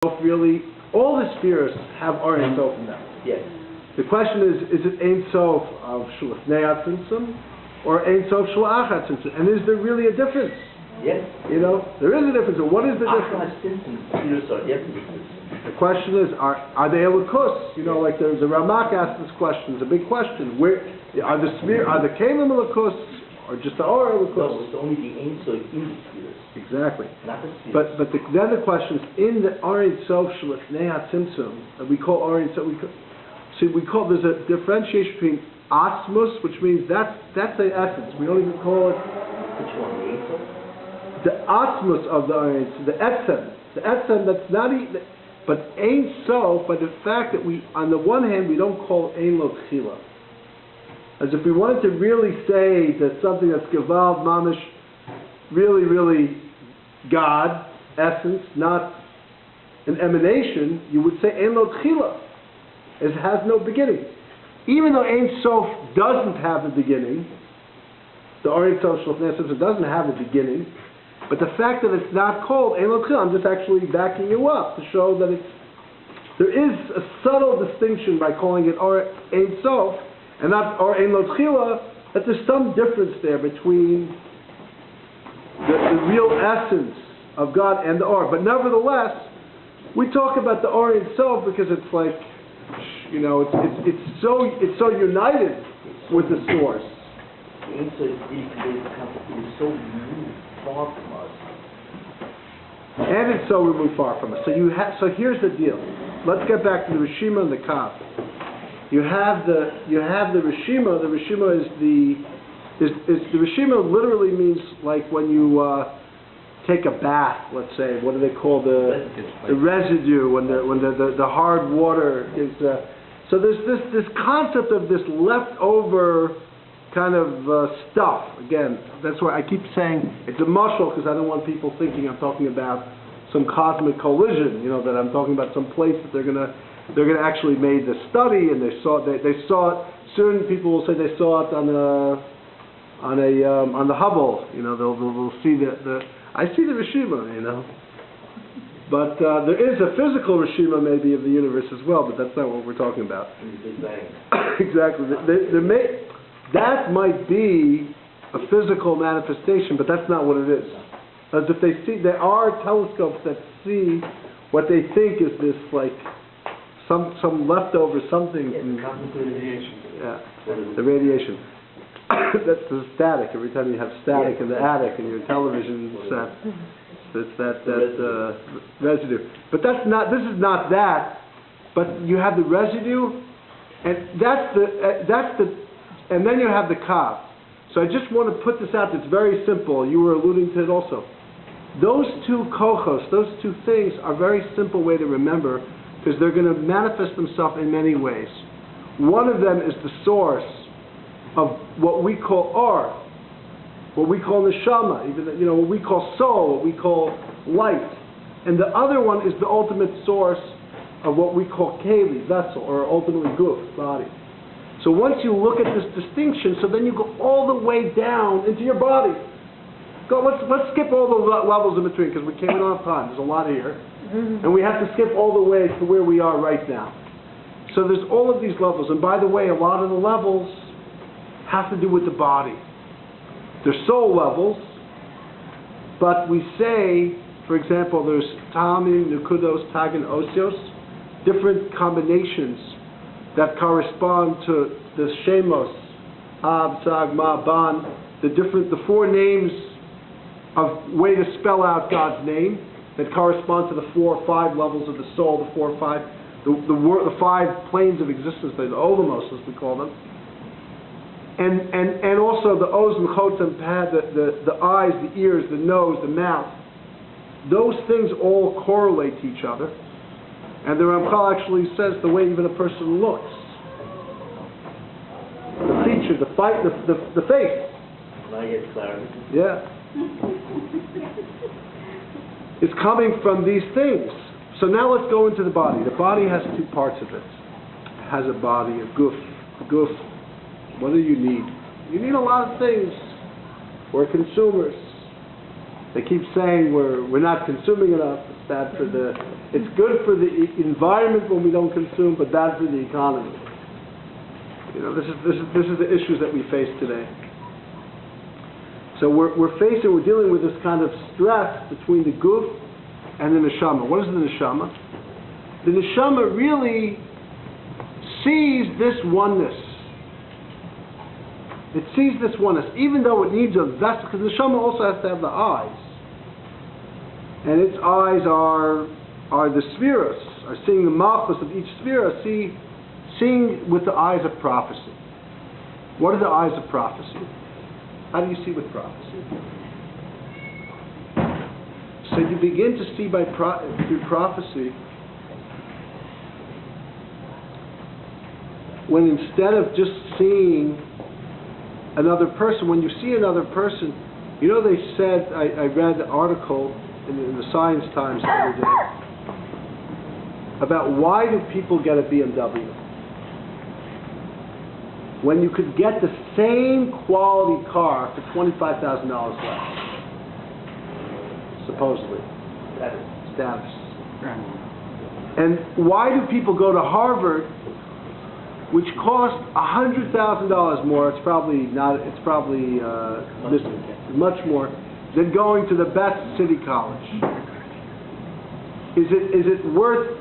really, all the spheres have Or Ein Sof in them. Yes. The question is it Ein Sof of Shlifnei Atzimtzum or Ein Sof Shlach Atzimtzum? And is there really a difference? Yes. You know, there is a difference. So what is the difference? The question is, are they Elokus? You know, like the Ramak asked this question. It's a big question. Where are the Kalim Elokus or just the Or Elokus? No, it's only the Ein Sof in the spheres. Exactly. Not the spheres. But then the question is, in the Or Ein Sof Shlifnei Atzimtzum, that we call Or Ein Sof, there's a differentiation between Asmus, which means that's the essence. We don't even call it. Which one? The Ein Sof? The Asmus of the Or Ein Sof, the Etzem, that's not even. But Ein Sof, by the fact that we, on the one hand, we don't call Ein Lo Tchila. As if we wanted to really say that something that's Gevald Mamish, really, really God, essence, not an emanation, you would say Ein Lo Tchila. It has no beginning. Even though Ein Sof doesn't have a beginning, the Or Ein Sof Shlifnei Atzimtzum doesn't have a beginning, but the fact that it's not called Ein Lo Tchila, I'm just actually backing you up to show that there is a subtle distinction by calling it Or Ein Sof and not Or Ein Lo Tchila, that there's some difference there between the real essence of God and the Or. But nevertheless, we talk about the Or Ein Sof because it's like, you know, it's so united with the source. The Ein Sof is so removed far from us. And it's so removed far from us. So here's the deal. Let's get back to the Rishima and the Kav. You have the Rishima. The Rishima is the Rishima literally means like when you take a bath. Let's say, what do they call the residue when the hard water is. So there's this concept of this leftover kind of stuff. Again, that's why I keep saying it's a mushal, because I don't want people thinking I'm talking about some cosmic collision. You know, that I'm talking about some place that they're gonna actually made the study and they saw it. Soon people will say they saw it on the Hubble. You know, they'll see the I see the Rishima. You know. But there is a physical Rishima maybe of the universe as well, but that's not what we're talking about. Exactly. That might be a physical manifestation, but that's not what it is. As if there are telescopes that see what they think is this like some leftover something. Yeah, the radiation. Yeah, the radiation. That's the static. Every time you have static in the attic in your television set, it's that residue. But that's not. This is not that. But you have the residue, and that's the. And then you have the Kav. So I just want to put this out. It's very simple. You were alluding to it also. Those two kochos, those two things, are a very simple way to remember because they're going to manifest themselves in many ways. One of them is the source of what we call Or, what we call neshama, what we call soul, what we call light. And the other one is the ultimate source of what we call keli, vessel, or ultimately guf, body. So once you look at this distinction, so then you go all the way down into your body. Let's skip all the levels in between because we came in on time. There's a lot here. And we have to skip all the way to where we are right now. So there's all of these levels. And by the way, a lot of the levels have to do with the body. They're soul levels. But we say, for example, there's Tamim, Nukudos, Tagin, Osios, different combinations that correspond to the Shemos, Ab, Sag, Ma, Ban, the four names of way to spell out God's name that correspond to the 4 or 5 levels of the soul, the 4 or 5, the 5 planes of existence, the Olamos as we call them, and also the Oz, Mechot, and Pad, the eyes, the ears, the nose, the mouth. Those things all correlate to each other. And the Romchal actually says the way even a person looks, the feature, the face. Now you get clarity. Yeah. It's coming from these things. So now let's go into the body. The body has 2 parts of it. It has a body, a guf. Guf. What do you need? You need a lot of things. We're consumers. They keep saying we're not consuming enough. bad for the, it's good for the environment when we don't consume, but bad for the economy. You know, this is the issues that we face today. So we're dealing with this kind of stress between the guf and the neshama. What is the neshama? The neshama really sees this oneness. It sees this oneness, even though it needs a vessel, because the neshama also has to have the eyes. And its eyes are the spheres, are seeing the malchus of each sphere, seeing with the eyes of prophecy. What are the eyes of prophecy? How do you see with prophecy? So you begin to see through prophecy when instead of just seeing another person, when you see another person, you know they said, I read an article in the Science Times the other day about why do people get a BMW when you could get the same quality car for $25,000 less, supposedly. Status. And why do people go to Harvard, which costs $100,000 more? It's probably much more than going to the best city college. Is it worth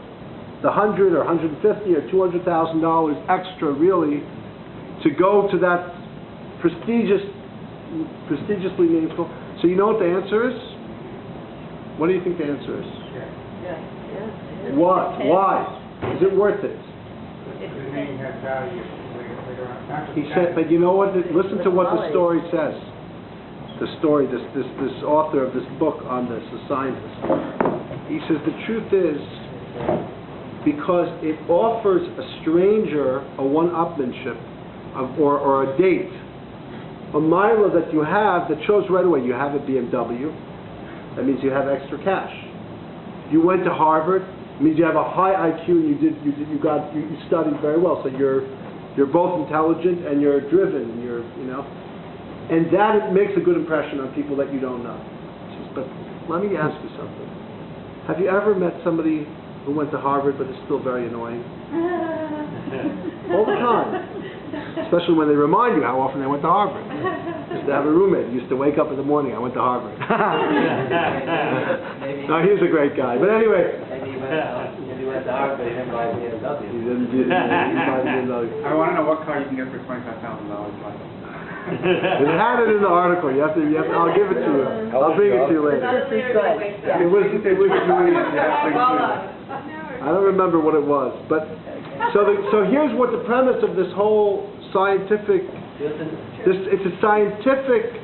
the $100,000 or $150,000 or $200,000 extra really to go to that prestigiously named school? So you know what the answer is? What do you think the answer is? Yeah. What? Why? Is it worth it? The name has value later on. He said, but you know what? Listen to what the story says. The story, this author of this book on this, the scientist. He says the truth is, because it offers a stranger a one-upmanship or a date, a mila that you have that shows right away you have a BMW. That means you have extra cash. You went to Harvard. It means you have a high IQ and you studied very well. So you're both intelligent and you're driven. And that it makes a good impression on people that you don't know. But let me ask you something. Have you ever met somebody who went to Harvard but is still very annoying? All the time. Especially when they remind you how often they went to Harvard. Used to have a roommate. Used to wake up in the morning, I went to Harvard. No, he's a great guy. But anyway. Maybe he went to Harvard, he didn't buy a BMW. He didn't buy a BMW. I want to know what car you can get for $25,000. It had it in the article. You have to. I'll give it to you. I'll bring it to you later. It was I don't remember what it was, but so here's what the premise of this whole scientific. It's a scientific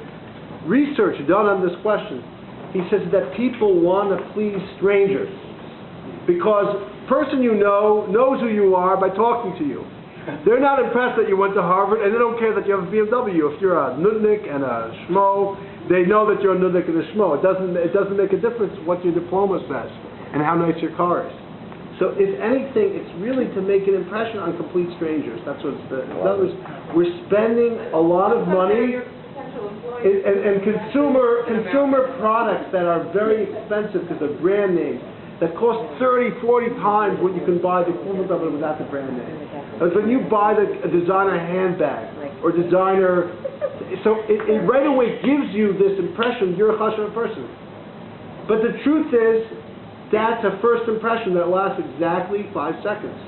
research done on this question. He says that people want to please strangers because the person you know knows who you are by talking to you. They're not impressed that you went to Harvard, and they don't care that you have a BMW. If you're a nudnik and a schmo, they know that you're a nudnik and a schmo. It doesn't make a difference what your diploma says and how nice your car is. So if anything, it's really to make an impression on complete strangers. That's what it's in other words, we're spending a lot of money and consumer products that are very expensive because they're brand names. That costs 30, 40 times what you can buy the equivalent of it without the brand name. Like when you buy a designer handbag or designer, so it right away gives you this impression you're a chashuv person. But the truth is, that's a first impression that lasts exactly 5 seconds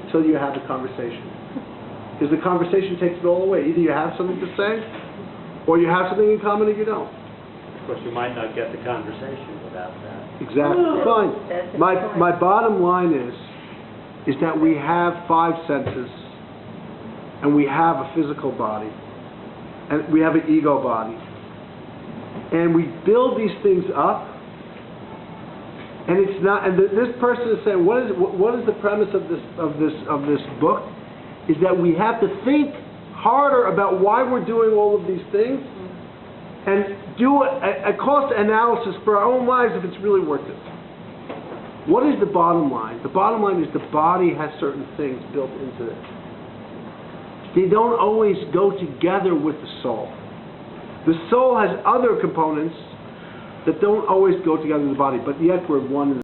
until you have the conversation. Because the conversation takes it all away. Either you have something to say, or you have something in common or you don't. Of course, you might not get the conversation without that. Exactly. Fine. My bottom line is that we have 5 senses, and we have a physical body, and we have an ego body, and we build these things up, and it's not. And this person is saying, what is the premise of this book? Is that we have to think harder about why we're doing all of these things, and do a cost analysis for our own lives if it's really worth it. What is the bottom line? The bottom line is the body has certain things built into it. They don't always go together with the soul. The soul has other components that don't always go together in the body, but yet we're one and